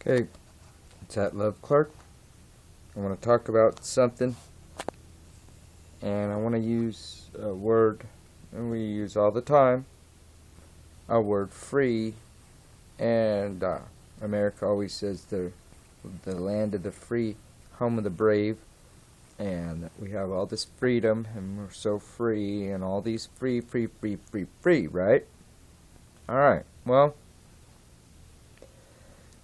Okay, it's at Love Clark. I want to talk about something, and I want to use a word that we use all the time, a word free, and America always says they're the land of the free, home of the brave, and we have all this freedom, and we're so free, and all these free, right? Alright, well,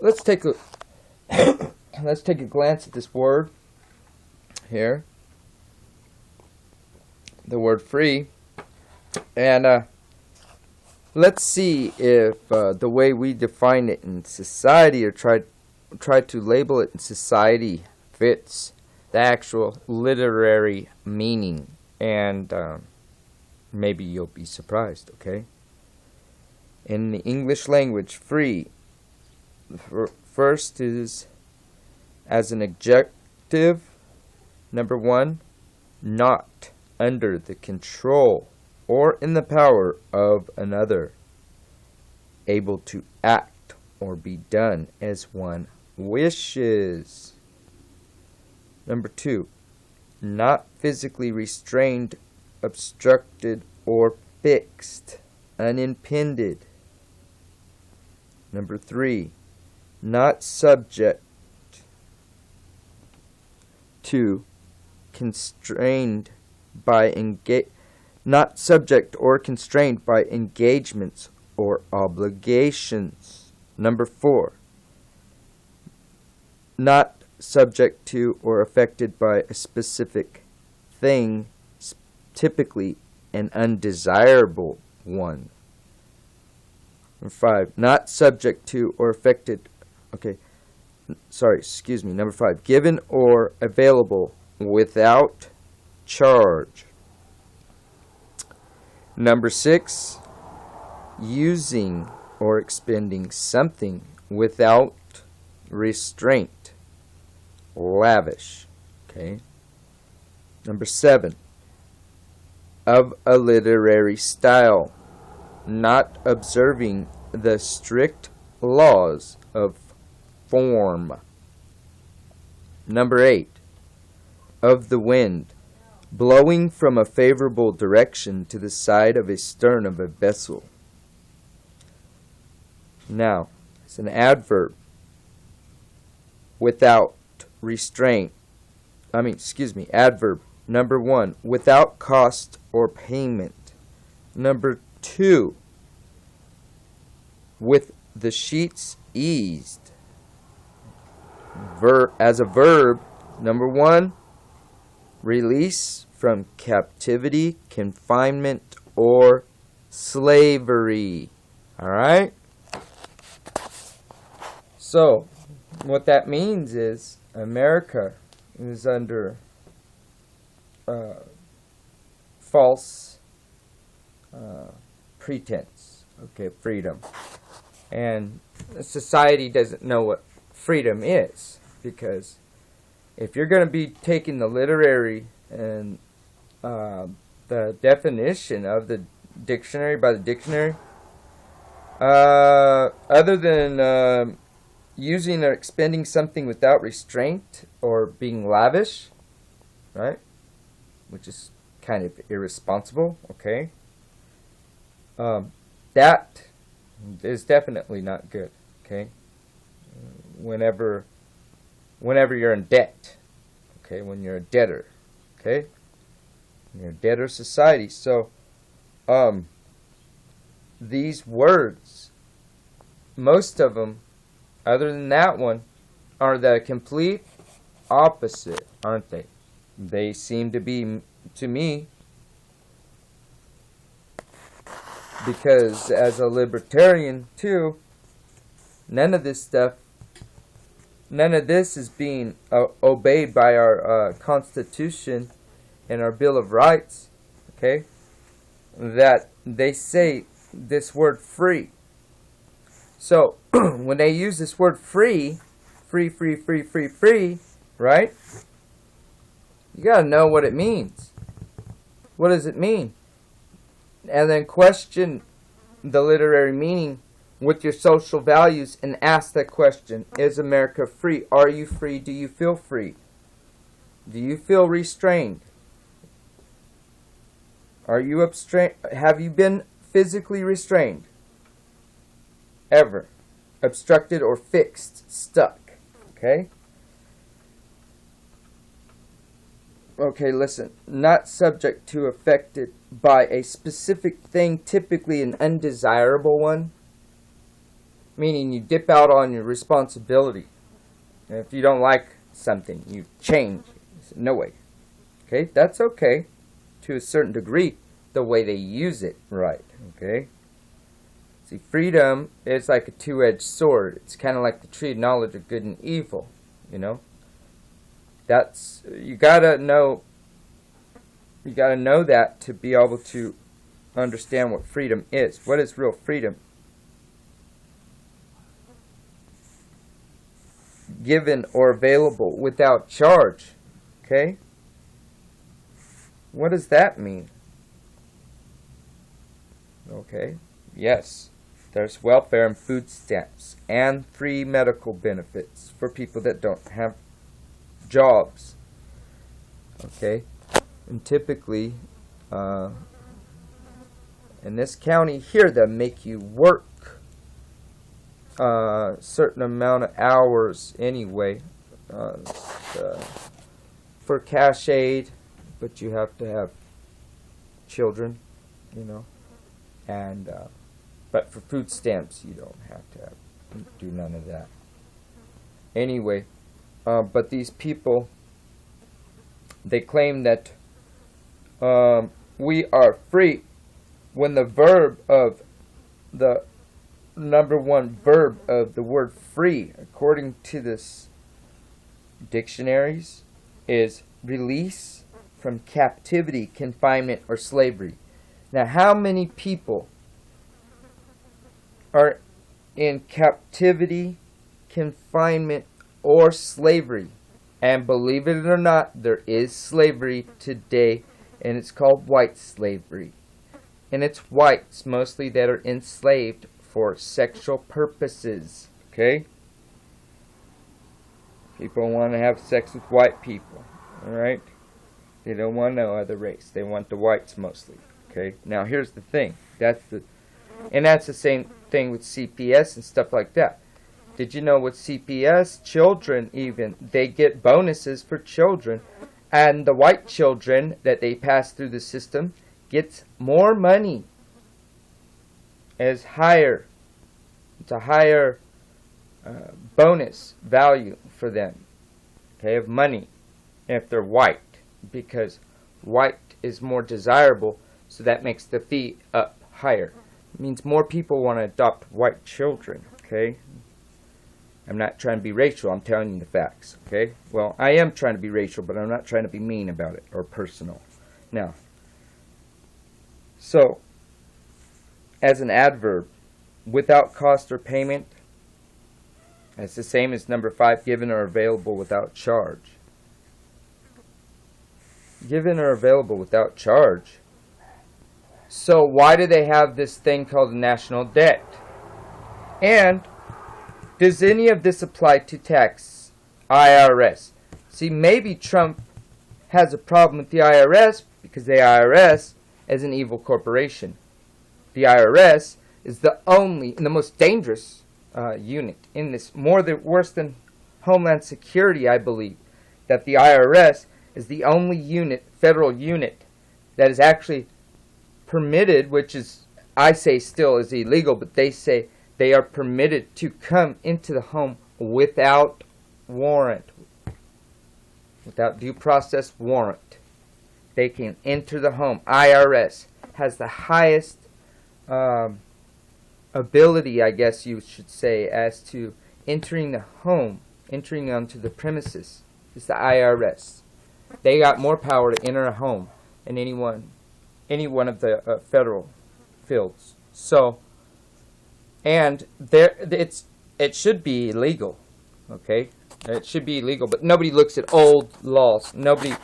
let's take a let's take a glance at this word here, the word free, and let's see if the way we define it in society or try to label it in society fits the actual literary meaning, and maybe you'll be surprised. Okay, in the English language, free first is as an adjective. Number one, not under the control or in the power of another, able to act or be done as one wishes. Number two, not physically restrained, obstructed, or fixed, unimpeded. Number three, not subject to, constrained by not subject or constrained by engagements or obligations. Number four, not subject to or affected by a specific thing, typically an undesirable one. Number five, not subject to or affected, Number five, given or available without charge. Number six, using or expending something without restraint, lavish. Okay. Number seven, of a literary style, not observing the strict laws of form. Number eight, of the wind, blowing from a favorable direction to the side of a stern of a vessel. Now, it's an adverb, without restraint. Adverb. Number one, without cost or payment. Number two, with the sheets eased. As a verb, number one, release from captivity, confinement, or slavery. Alright? So, what that means is America is under false pretense, freedom. And society doesn't know what freedom is, because if you're going to be taking the literary and the definition of the dictionary by the dictionary, other than using or expending something without restraint or being lavish, right, which is kind of irresponsible, that is definitely not good, whenever you're in debt, when you're a debtor, when you're a debtor society. So these words, most of them, other than that one, are the complete opposite, aren't they? They seem to be, to me, because as a libertarian too, none of this is being obeyed by our Constitution and our Bill of Rights, that they say this word free. So, when they use this word free, right? You gotta know what it means. What does it mean? And then question the literary meaning with your social values and ask that question. Is America free? Are you free? Do you feel free? Do you feel restrained? Are you have you been physically restrained? Ever? Obstructed or fixed? Stuck? Okay? Okay, listen. Not subject to affected by a specific thing, typically an undesirable one. Meaning you dip out on your responsibility. And if you don't like something, you change. You say, no way. Okay? That's okay. To a certain degree, the way they use it, right? Okay? See, freedom is like a two-edged sword. It's kind of like the tree of knowledge of good and evil, you know? That's, you gotta know that to be able to understand what freedom is. What is real freedom? Given or available without charge. Okay? What does that mean? Okay. Yes. There's welfare and food stamps and free medical benefits for people that don't have jobs. Okay? And typically, in this county here, they make you work a certain amount of hours anyway for cash aid, but you have to have children, you know, and but for food stamps you don't have to do none of that anyway. But these people, they claim that we are free when the verb of the number one verb of the word free, according to this dictionaries, is release from captivity, confinement, or slavery. Now, how many people are in captivity, confinement, or slavery? And believe it or not, there is slavery today, and it's called white slavery. And it's whites mostly that are enslaved for sexual purposes. Okay? People want to have sex with white people. Alright? They don't want no other race. They want the whites mostly. Okay? Now here's the thing. That's the same thing with CPS and stuff like that. Did you know with CPS, children even, they get bonuses for children, and the white children that they pass through the system gets more money. It's a higher bonus value for them, okay, of money if they're white, because white is more desirable, so that makes the fee up higher. It means more people want to adopt white children, okay? I'm not trying to be racial, I'm telling you the facts, okay? Well, I am trying to be racial, but I'm not trying to be mean about it or personal. Now, so, as an adverb, without cost or payment, it's the same as number 5, given or available without charge. Given or available without charge. So why do they have this thing called national debt? And does any of this apply to tax? IRS. See, maybe Trump has a problem with the IRS because the IRS is an evil corporation. The IRS is the only and the most dangerous unit in this, worse than Homeland Security, I believe, that the IRS is the only unit, federal unit, that is actually permitted, which is, I say still is illegal, but they say they are permitted to come into the home without warrant, without due process warrant. They can enter the home. IRS has the highest ability, I guess you should say, as to entering the home, entering onto the premises. It's the IRS. They got more power to enter a home than any one of the federal fields. So, and it should be illegal, okay? It should be illegal, but nobody looks at old laws. Nobody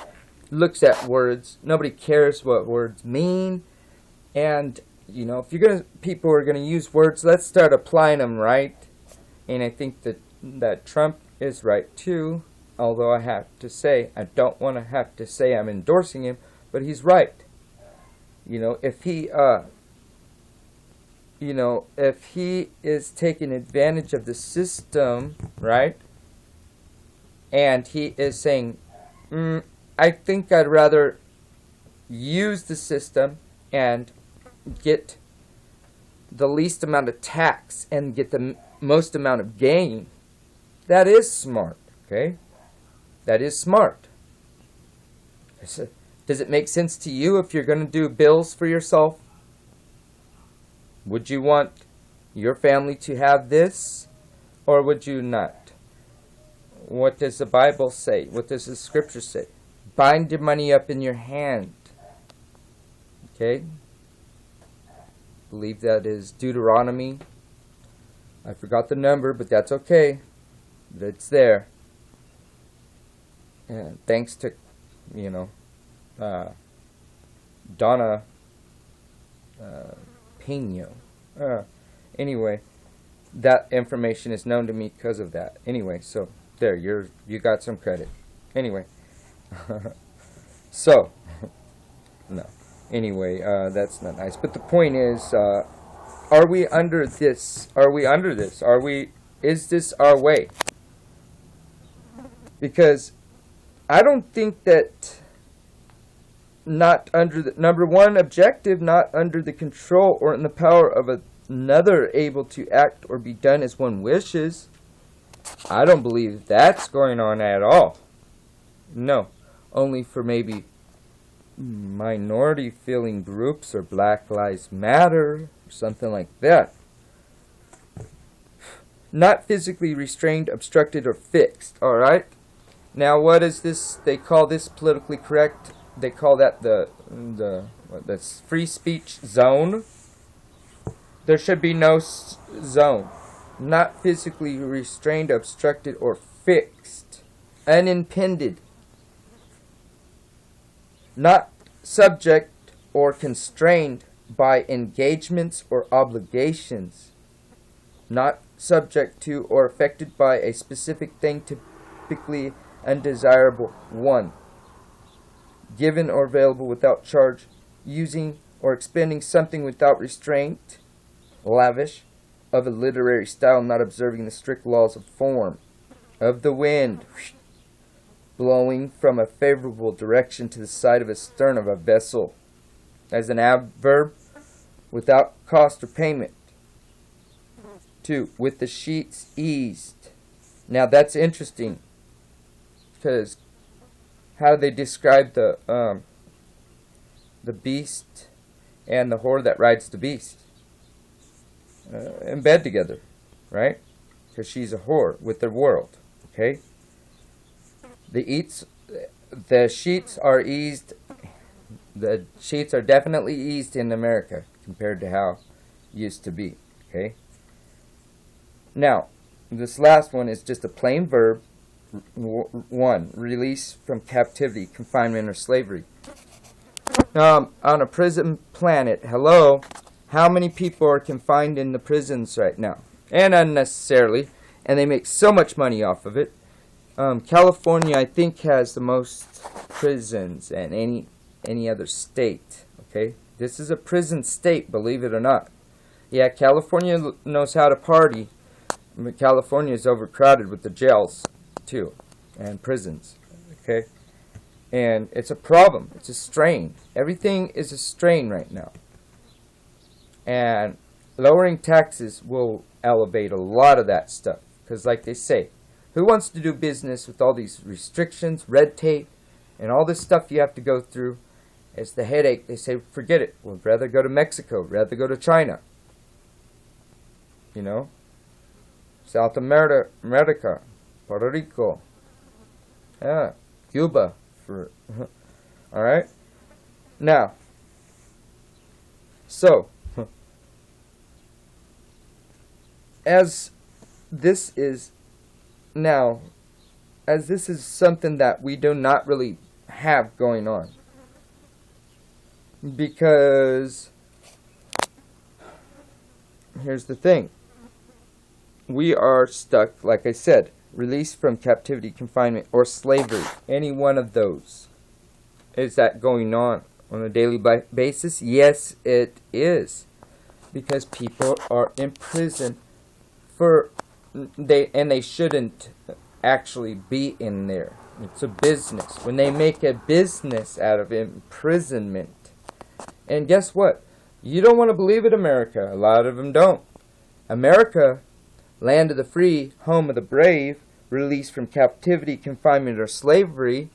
looks at words. Nobody cares what words mean. And You know, if people are gonna use words, let's start applying them right. And I think that Trump is right too. Although I have to say, I don't want to have to say I'm endorsing him, but he's right. You know, if he is taking advantage of the system, right? And he is saying, I think I'd rather use the system and get the least amount of tax and get the most amount of gain. That is smart, okay? That is smart. Does it make sense to you if you're going to do bills for yourself? Would you want your family to have this, or would you not? What does the Bible say? What does the scripture say? Bind your money up in your hand. Okay? I believe that is Deuteronomy. I forgot the number, but that's okay. It's there. And thanks to, Donna Pino. Anyway, that information is known to me because of that. Anyway, so there, you got some credit. Anyway, so no. Anyway, that's not nice. But the point is, are we under this? Is this our way? Because I don't think that not under the number one objective, not under the control or in the power of another, able to act or be done as one wishes. I don't believe that's going on at all. No, only for maybe minority feeling groups or Black Lives Matter or something like that. Not physically restrained, obstructed, or fixed. All right. Now, what is this? They call this politically correct. They call that that's free speech zone. There should be no zone. Not physically restrained, obstructed, or fixed. Unimpeded. Not subject or constrained by engagements or obligations. Not subject to or affected by a specific thing, typically undesirable. 1. Given or available without charge, using or expending something without restraint, lavish, of a literary style, not observing the strict laws of form, of the wind, blowing from a favorable direction to the side of a stern of a vessel, as an adverb, without cost or payment. 2. With the sheets eased. Now that's interesting, because how do they describe the beast and the whore that rides the beast? In bed together, right? Because she's a whore with the world. Okay. The sheets are eased. The sheets are definitely eased in America compared to how it used to be. Okay. Now, this last one is just a plain verb. 1. Release from captivity, confinement, or slavery. On a prison planet, hello, how many people are confined in the prisons right now? And unnecessarily, and they make so much money off of it. California, I think, has the most prisons than any other state. Okay, this is a prison state, believe it or not. Yeah, California knows how to party. But California is overcrowded with the jails too, and prisons. Okay, and it's a problem. It's a strain. Everything is a strain right now. And lowering taxes will elevate a lot of that stuff. Because like they say, who wants to do business with all these restrictions, red tape, and all this stuff you have to go through? It's the headache. They say, forget it. We'd rather go to Mexico, rather go to China. You know? South America, Puerto Rico, Cuba, all right? Now, so, as this is something that we do not really have going on, because here's the thing. We are stuck, like I said, released from captivity, confinement, or slavery. Any one of those. Is that going on a daily basis? Yes, it is. Because people are in prison they shouldn't actually be in there. It's a business. When they make a business out of imprisonment. And guess what? You don't want to believe it, America. A lot of them don't. America, land of the free, home of the brave, released from captivity, confinement, or slavery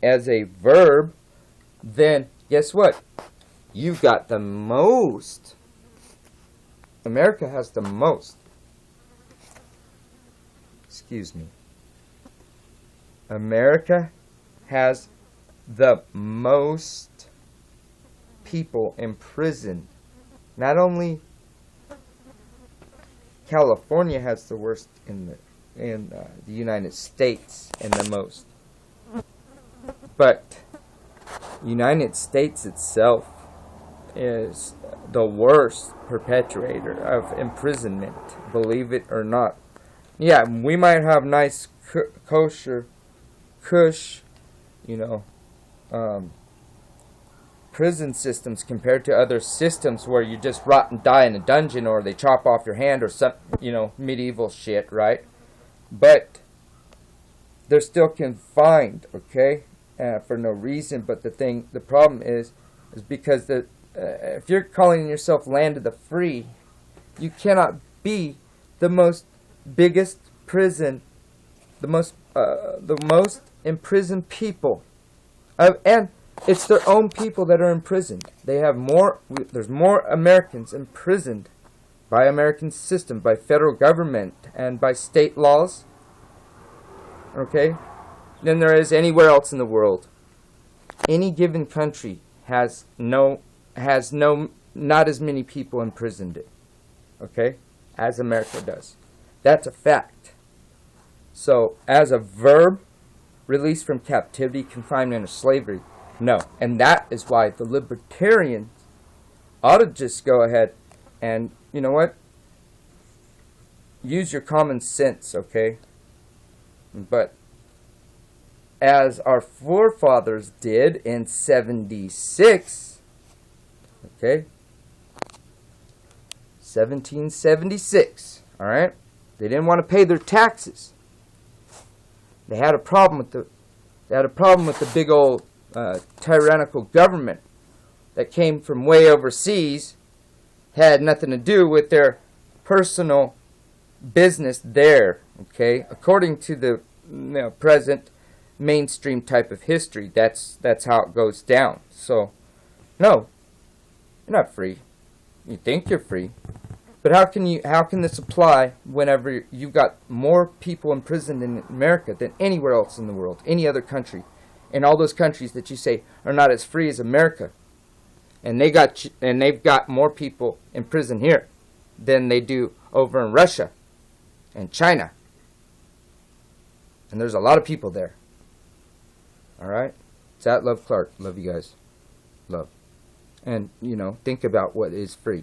as a verb, then guess what? You've got the most. America has the most. Excuse me. America has the most people in prison. Not only California has the worst in the United States and the most, but United States itself is the worst perpetrator of imprisonment, believe it or not. Yeah, we might have nice kosher, cush, prison systems compared to other systems where you just rot and die in a dungeon, or they chop off your hand, or some, medieval shit, right? But they're still confined, okay, for no reason. But the problem is because if you're calling yourself land of the free, you cannot be the biggest prison, the most imprisoned people, and it's their own people that are imprisoned. There's more Americans imprisoned by American system, by federal government, and by state laws, okay, than there is anywhere else in the world. Any given country has not as many people imprisoned, okay, as America does. That's a fact. So, as a verb, released from captivity, confinement, or slavery, no. And that is why the libertarians ought to just go ahead and, you know what? Use your common sense, okay? But as our forefathers did in 76, okay? 1776, all right? They didn't want to pay their taxes. They had a problem with the big old tyrannical government that came from way overseas, had nothing to do with their personal business there, okay? According to the present mainstream type of history, that's how it goes down. So, no, you're not free. You think you're free. But how can this apply whenever you've got more people imprisoned in America than anywhere else in the world, any other country, and all those countries that you say are not as free as America, and they've got more people in prison here than they do over in Russia and China, and there's a lot of people there. All right, it's at Love Clark. Love you guys. Love, and think about what is free.